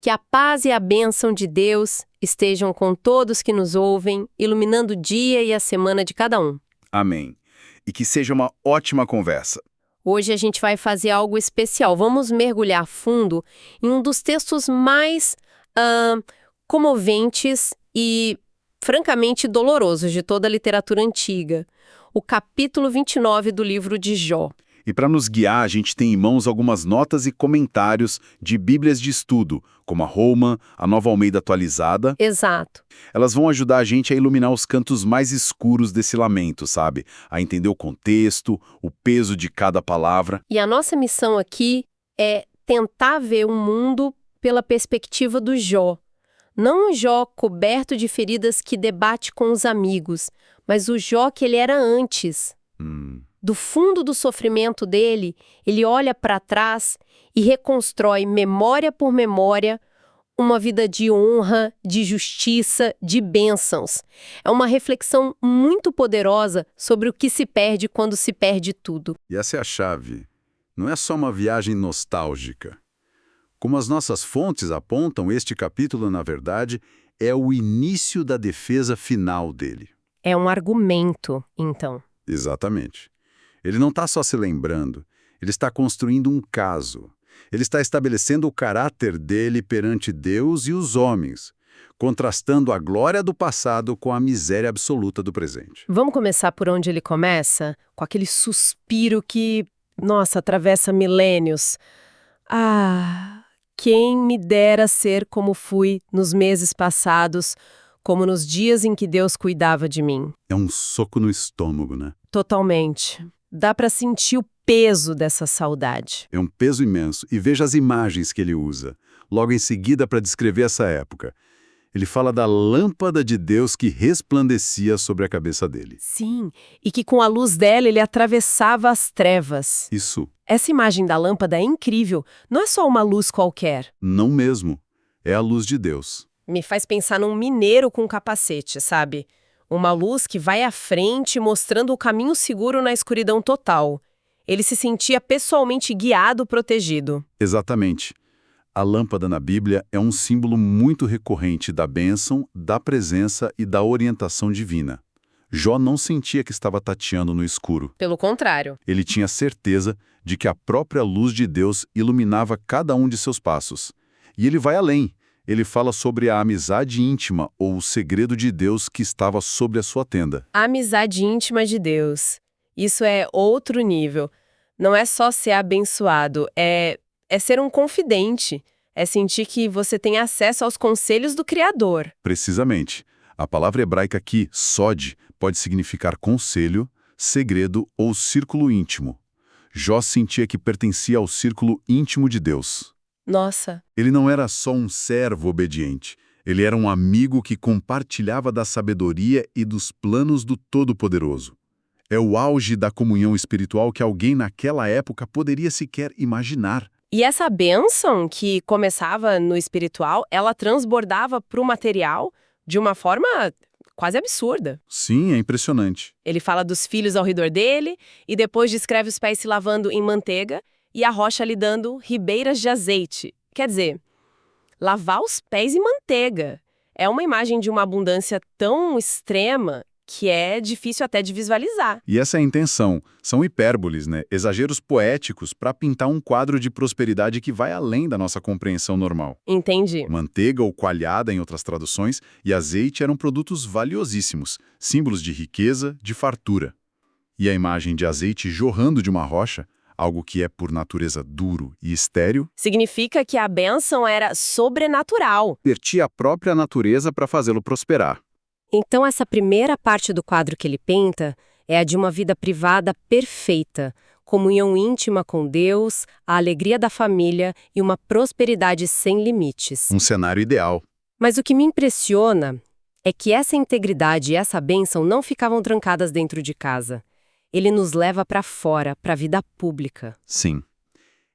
Que a paz e a bênção de Deus estejam com todos que nos ouvem, iluminando o dia e a semana de cada um. Amém. E que seja uma ótima conversa. Hoje a gente vai fazer algo especial. Vamos mergulhar fundo em um dos textos mais comoventes e, francamente, dolorosos de toda a literatura antiga. O capítulo 29 do livro de Jó. E para nos guiar, a gente tem em mãos algumas notas e comentários de bíblias de estudo, como a Holman, a Nova Almeida Atualizada. Exato. Elas vão ajudar a gente a iluminar os cantos mais escuros desse lamento, sabe? A entender o contexto, o peso de cada palavra. E a nossa missão aqui é tentar ver o mundo pela perspectiva do Jó. Não o Jó coberto de feridas que debate com os amigos, mas o Jó que ele era antes. Do fundo do sofrimento dele, ele olha para trás e reconstrói, memória por memória, uma vida de honra, de justiça, de bênçãos. É uma reflexão muito poderosa sobre o que se perde quando se perde tudo. E essa é a chave. Não é só uma viagem nostálgica. Como as nossas fontes apontam, este capítulo, na verdade, é o início da defesa final dele. É um argumento, então. Exatamente. Ele não está só se lembrando, ele está construindo um caso. Ele está estabelecendo o caráter dele perante Deus e os homens, contrastando a glória do passado com a miséria absoluta do presente. Vamos começar por onde ele começa? Com aquele suspiro que, nossa, atravessa milênios. Ah, quem me dera ser como fui nos meses passados, como nos dias em que Deus cuidava de mim. É um soco no estômago, né? Totalmente. Dá para sentir o peso dessa saudade. É um peso imenso. E veja as imagens que ele usa, logo em seguida para descrever essa época. Ele fala da lâmpada de Deus que resplandecia sobre a cabeça dele. Sim, e que com a luz dela ele atravessava as trevas. Isso. Essa imagem da lâmpada é incrível. Não é só uma luz qualquer. Não mesmo. É a luz de Deus. Me faz pensar num mineiro com capacete, sabe? Uma luz que vai à frente mostrando o caminho seguro na escuridão total. Ele se sentia pessoalmente guiado, protegido. Exatamente. A lâmpada na Bíblia é um símbolo muito recorrente da bênção, da presença e da orientação divina. Jó não sentia que estava tateando no escuro. Pelo contrário. Ele tinha certeza de que a própria luz de Deus iluminava cada um de seus passos. E ele vai além. Ele fala sobre a amizade íntima ou o segredo de Deus que estava sobre a sua tenda. A amizade íntima de Deus. Isso é outro nível. Não é só ser abençoado, é ser um confidente. É sentir que você tem acesso aos conselhos do Criador. Precisamente. A palavra hebraica aqui, sod, pode significar conselho, segredo ou círculo íntimo. Jó sentia que pertencia ao círculo íntimo de Deus. Nossa. Ele não era só um servo obediente. Ele era um amigo que compartilhava da sabedoria e dos planos do Todo-Poderoso. É o auge da comunhão espiritual que alguém naquela época poderia sequer imaginar. E essa bênção que começava no espiritual, ela transbordava para o material de uma forma quase absurda. Sim, é impressionante. Ele fala dos filhos ao redor dele e depois descreve os pés se lavando em manteiga e a rocha lhe dando ribeiras de azeite. Quer dizer, lavar os pés em manteiga. É uma imagem de uma abundância tão extrema que é difícil até de visualizar. E essa é a intenção. São hipérboles, né? Exageros poéticos para pintar um quadro de prosperidade que vai além da nossa compreensão normal. Entendi. Manteiga ou coalhada, em outras traduções, e azeite eram produtos valiosíssimos, símbolos de riqueza, de fartura. E a imagem de azeite jorrando de uma rocha, algo que é por natureza duro e estéril, significa que a bênção era sobrenatural. vertia a própria natureza para fazê-lo prosperar. Então essa primeira parte do quadro que ele pinta é a de uma vida privada perfeita, comunhão íntima com Deus, a alegria da família e uma prosperidade sem limites. Um cenário ideal. Mas o que me impressiona é que essa integridade e essa bênção não ficavam trancadas dentro de casa. Ele nos leva para fora, para a vida pública. Sim.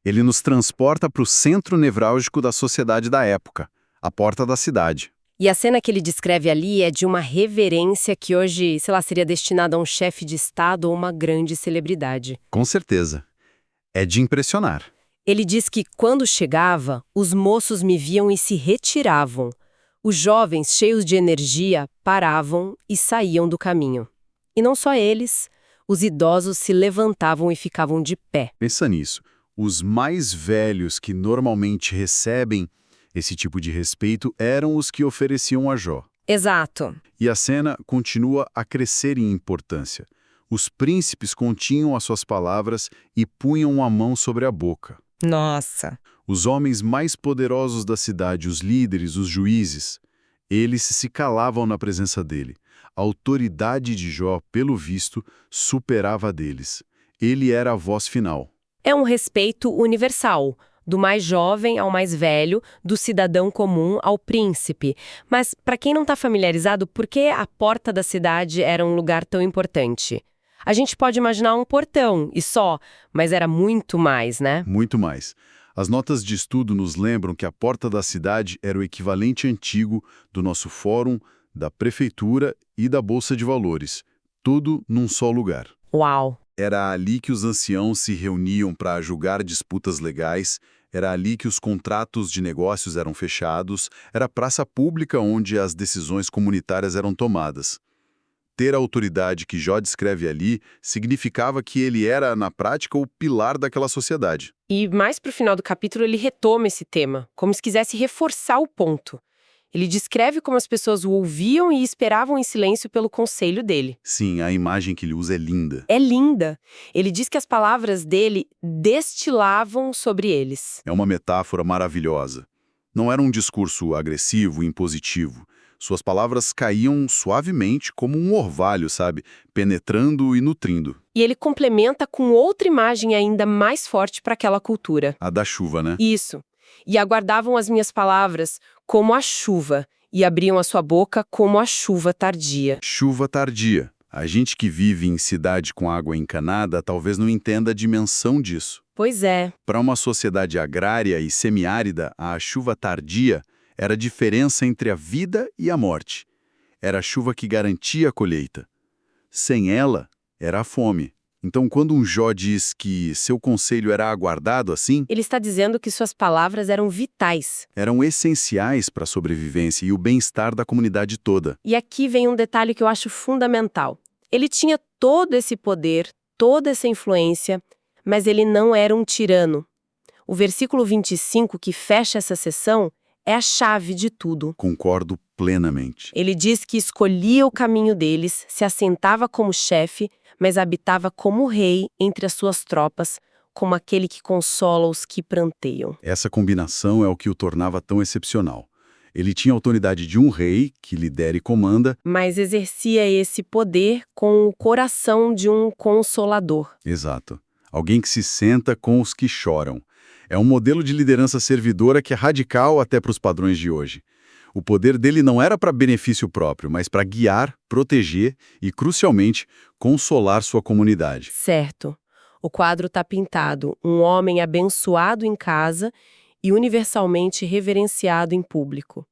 Ele nos transporta para o centro nevrálgico da sociedade da época, a porta da cidade. E a cena que ele descreve ali é de uma reverência que hoje, seria destinada a um chefe de Estado ou uma grande celebridade. Com certeza. É de impressionar. Ele diz que, quando chegava, os moços me viam e se retiravam. Os jovens, cheios de energia, paravam e saíam do caminho. E não só eles, os idosos se levantavam e ficavam de pé. Pensa nisso. Os mais velhos que normalmente recebem esse tipo de respeito eram os que ofereciam a Jó. Exato. E a cena continua a crescer em importância. Os príncipes continham as suas palavras e punham a mão sobre a boca. Nossa. Os homens mais poderosos da cidade, os líderes, os juízes, eles se calavam na presença dele. A autoridade de Jó, pelo visto, superava a deles. Ele era a voz final. É um respeito universal, do mais jovem ao mais velho, do cidadão comum ao príncipe. Mas, para quem não está familiarizado, por que a porta da cidade era um lugar tão importante? A gente pode imaginar um portão, e só, mas era muito mais, né? Muito mais. As notas de estudo nos lembram que a porta da cidade era o equivalente antigo do nosso fórum, da prefeitura e da Bolsa de Valores. Tudo num só lugar. Uau! Era ali que os anciãos se reuniam para julgar disputas legais, era ali que os contratos de negócios eram fechados, era a praça pública onde as decisões comunitárias eram tomadas. Ter a autoridade que Jó descreve ali significava que ele era, na prática, o pilar daquela sociedade. E mais pro final do capítulo ele retoma esse tema, como se quisesse reforçar o ponto. Ele descreve como as pessoas o ouviam e esperavam em silêncio pelo conselho dele. Sim, a imagem que ele usa é linda. É linda. Ele diz que as palavras dele destilavam sobre eles. É uma metáfora maravilhosa. Não era um discurso agressivo e impositivo. Suas palavras caíam suavemente como um orvalho, sabe? Penetrando e nutrindo. E ele complementa com outra imagem ainda mais forte para aquela cultura. A da chuva, né? Isso. E aguardavam as minhas palavras como a chuva, e abriam a sua boca como a chuva tardia. Chuva tardia. A gente que vive em cidade com água encanada talvez não entenda a dimensão disso. Pois é. Para uma sociedade agrária e semiárida, a chuva tardia era a diferença entre a vida e a morte. Era a chuva que garantia a colheita. Sem ela, era a fome. Então, quando um Jó diz que seu conselho era aguardado assim, Ele está dizendo que suas palavras eram vitais. eram essenciais para a sobrevivência e o bem-estar da comunidade toda. E aqui vem um detalhe que eu acho fundamental. Ele tinha todo esse poder, toda essa influência, mas ele não era um tirano. O versículo 25, que fecha essa sessão, é a chave de tudo. Concordo plenamente. Ele diz que escolhia o caminho deles, se assentava como chefe, mas habitava como rei entre as suas tropas, como aquele que consola os que pranteiam. Essa combinação é o que o tornava tão excepcional. Ele tinha a autoridade de um rei, que lidera e comanda. Mas exercia esse poder com o coração de um consolador. Exato. Alguém que se senta com os que choram. É um modelo de liderança servidora que é radical até para os padrões de hoje. O poder dele não era para benefício próprio, mas para guiar, proteger e, crucialmente, consolar sua comunidade. Certo. O quadro está pintado, um homem abençoado em casa e universalmente reverenciado em público.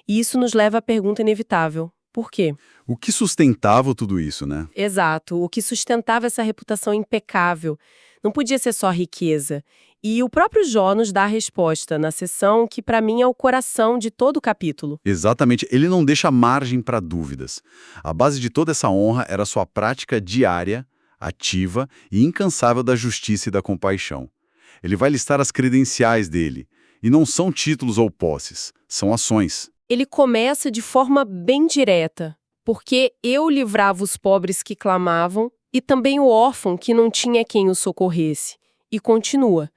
E isso nos leva à pergunta inevitável. Por quê? O que sustentava tudo isso, né? Exato. O que sustentava essa reputação impecável não podia ser só riqueza. E o próprio Jó nos dá a resposta na seção que, para mim, é o coração de todo o capítulo. Exatamente, ele não deixa margem para dúvidas. A base de toda essa honra era sua prática diária, ativa e incansável da justiça e da compaixão. Ele vai listar as credenciais dele, e não são títulos ou posses, são ações. Ele começa de forma bem direta, porque eu livrava os pobres que clamavam e também o órfão que não tinha quem o socorresse. E continua.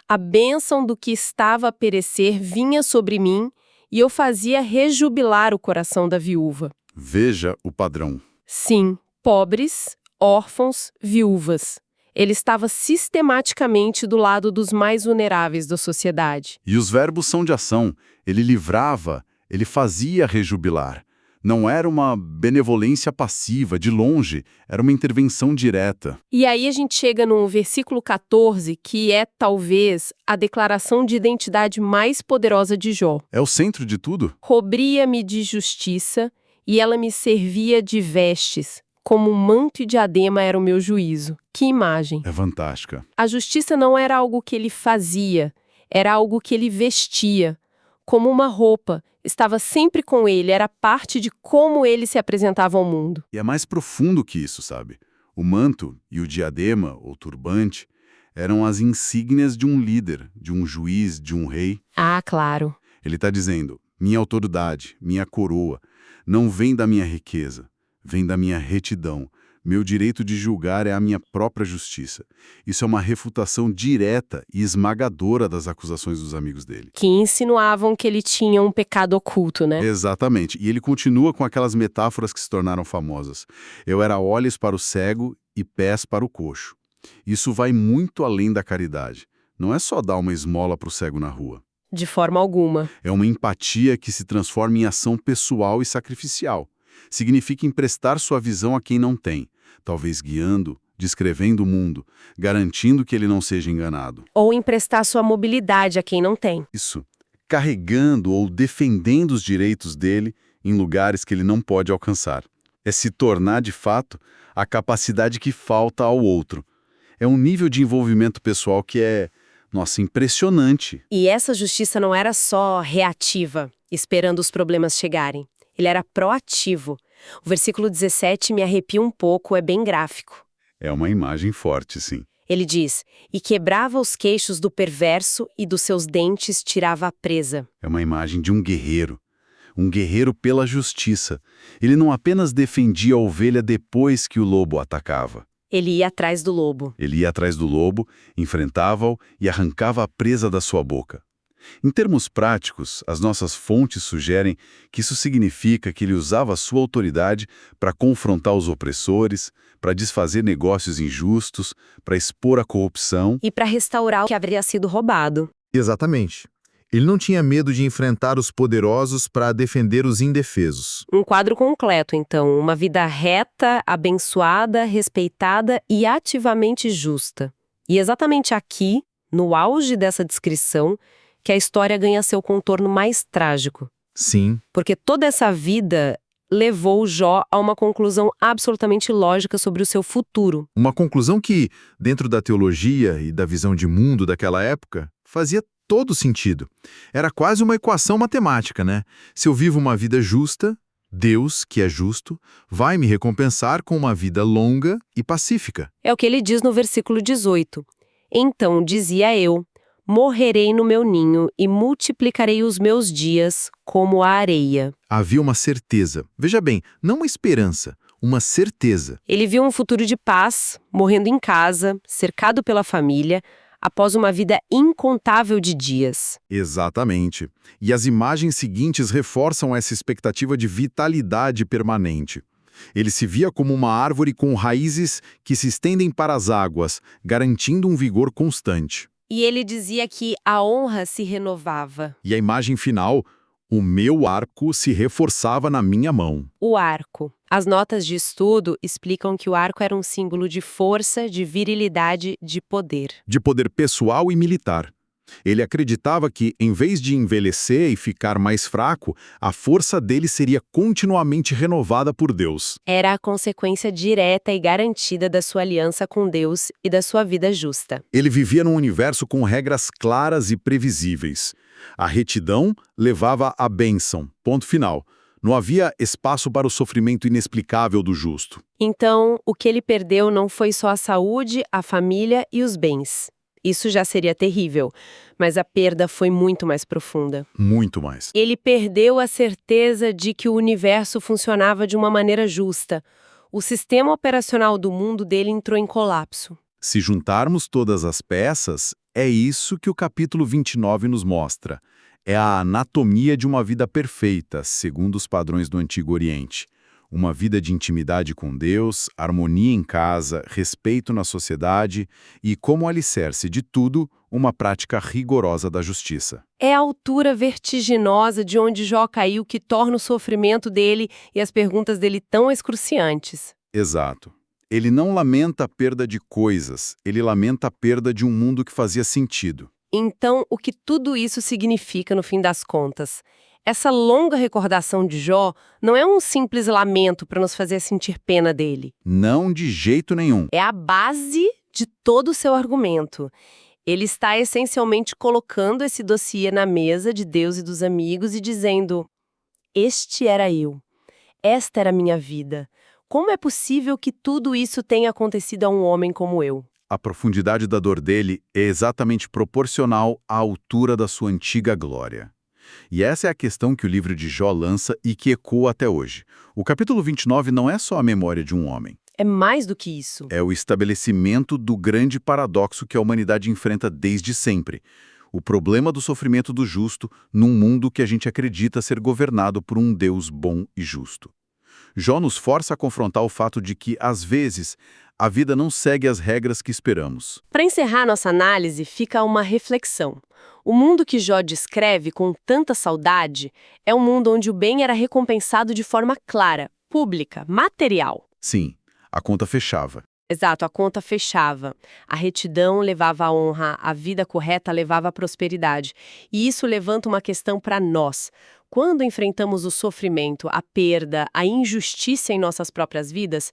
A bênção do que estava a perecer vinha sobre mim e eu fazia rejubilar o coração da viúva. Veja o padrão. Sim, pobres, órfãos, viúvas. Ele estava sistematicamente do lado dos mais vulneráveis da sociedade. E os verbos são de ação. Ele livrava, ele fazia rejubilar. Não era uma benevolência passiva, de longe, era uma intervenção direta. E aí a gente chega no versículo 14, que é talvez a declaração de identidade mais poderosa de Jó. É o centro de tudo. Cobria-me de justiça e ela me servia de vestes, Como um manto e diadema era o meu juízo. Que imagem! É fantástica. A justiça não era algo que ele fazia, era algo que ele vestia. Como uma roupa, estava sempre com ele, era parte de como ele se apresentava ao mundo. E é mais profundo que isso, sabe? O manto e o diadema, ou turbante, eram as insígnias de um líder, de um juiz, de um rei. Ah, claro. Ele está dizendo, minha autoridade, minha coroa, não vem da minha riqueza, vem da minha retidão. Meu direito de julgar é a minha própria justiça. Isso é uma refutação direta e esmagadora das acusações dos amigos dele. Que insinuavam que ele tinha um pecado oculto, né? Exatamente. E ele continua com aquelas metáforas que se tornaram famosas. Eu era olhos para o cego e pés para o coxo. Isso vai muito além da caridade. Não é só dar uma esmola para o cego na rua. De forma alguma. É uma empatia que se transforma em ação pessoal e sacrificial. Significa emprestar sua visão a quem não tem, talvez guiando, descrevendo o mundo, garantindo que ele não seja enganado. Ou emprestar sua mobilidade a quem não tem. Isso. Carregando ou defendendo os direitos dele em lugares que ele não pode alcançar. É se tornar, de fato, a capacidade que falta ao outro. É um nível de envolvimento pessoal que é, nossa, impressionante. E essa justiça não era só reativa, esperando os problemas chegarem. Ele era proativo. O versículo 17 me arrepia um pouco, é bem gráfico. É uma imagem forte, sim. Ele diz, e quebrava os queixos do perverso e dos seus dentes tirava a presa. É uma imagem de um guerreiro pela justiça. Ele não apenas defendia a ovelha depois que o lobo atacava. Ele ia atrás do lobo. Ele ia atrás do lobo, enfrentava-o e arrancava a presa da sua boca. Em termos práticos, as nossas fontes sugerem que isso significa que ele usava sua autoridade para confrontar os opressores, para desfazer negócios injustos, para expor a corrupção. E para restaurar o que haveria sido roubado. Exatamente. Ele não tinha medo de enfrentar os poderosos para defender os indefesos. Um quadro completo, então. Uma vida reta, abençoada, respeitada e ativamente justa. E exatamente aqui, no auge dessa descrição, que a história ganha seu contorno mais trágico. Sim. Porque toda essa vida levou Jó a uma conclusão absolutamente lógica sobre o seu futuro. Uma conclusão que, dentro da teologia e da visão de mundo daquela época, fazia todo sentido. Era quase uma equação matemática, né? Se eu vivo uma vida justa, Deus, que é justo, vai me recompensar com uma vida longa e pacífica. É o que ele diz no versículo 18. Então dizia eu, morrerei no meu ninho e multiplicarei os meus dias como a areia. Havia uma certeza. Veja bem, não uma esperança, uma certeza. Ele viu um futuro de paz, morrendo em casa, cercado pela família, após uma vida incontável de dias. Exatamente. E as imagens seguintes reforçam essa expectativa de vitalidade permanente. Ele se via como uma árvore com raízes que se estendem para as águas, garantindo um vigor constante. E ele dizia que a honra se renovava. E a imagem final, o meu arco se reforçava na minha mão. O arco. As notas de estudo explicam que o arco era um símbolo de força, de virilidade, de poder. De poder pessoal e militar. Ele acreditava que, em vez de envelhecer e ficar mais fraco, a força dele seria continuamente renovada por Deus. Era a consequência direta e garantida da sua aliança com Deus e da sua vida justa. Ele vivia num universo com regras claras e previsíveis. A retidão levava à bênção. Ponto final. Não havia espaço para o sofrimento inexplicável do justo. Então, o que ele perdeu não foi só a saúde, a família e os bens. Isso já seria terrível, mas a perda foi muito mais profunda. Muito mais. Ele perdeu a certeza de que o universo funcionava de uma maneira justa. O sistema operacional do mundo dele entrou em colapso. Se juntarmos todas as peças, é isso que o capítulo 29 nos mostra. É a anatomia de uma vida perfeita, segundo os padrões do Antigo Oriente. Uma vida de intimidade com Deus, harmonia em casa, respeito na sociedade e, como alicerce de tudo, uma prática rigorosa da justiça. É a altura vertiginosa de onde Jó caiu que torna o sofrimento dele e as perguntas dele tão excruciantes. Exato. Ele não lamenta a perda de coisas, ele lamenta a perda de um mundo que fazia sentido. Então, o que tudo isso significa no fim das contas? Essa longa recordação de Jó não é um simples lamento para nos fazer sentir pena dele. Não de jeito nenhum. É a base de todo o seu argumento. Ele está essencialmente colocando esse dossiê na mesa de Deus e dos amigos e dizendo: este era eu. Esta era a minha vida. Como é possível que tudo isso tenha acontecido a um homem como eu? A profundidade da dor dele é exatamente proporcional à altura da sua antiga glória. E essa é a questão que o livro de Jó lança e que ecoa até hoje. O capítulo 29 não é só a memória de um homem. É mais do que isso. É o estabelecimento do grande paradoxo que a humanidade enfrenta desde sempre. O problema do sofrimento do justo num mundo que a gente acredita ser governado por um Deus bom e justo. Jó nos força a confrontar o fato de que, às vezes, a vida não segue as regras que esperamos. Para encerrar nossa análise, fica uma reflexão. O mundo que Jó descreve com tanta saudade é um mundo onde o bem era recompensado de forma clara, pública, material. Sim, a conta fechava. Exato, a conta fechava. A retidão levava à honra, a vida correta levava à prosperidade. E isso levanta uma questão para nós. Quando enfrentamos o sofrimento, a perda, a injustiça em nossas próprias vidas,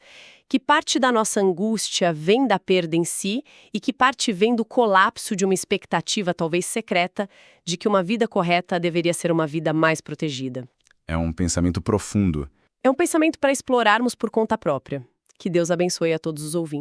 que parte da nossa angústia vem da perda em si e que parte vem do colapso de uma expectativa talvez secreta de que uma vida correta deveria ser uma vida mais protegida? É um pensamento profundo. É um pensamento para explorarmos por conta própria. Que Deus abençoe a todos os ouvintes.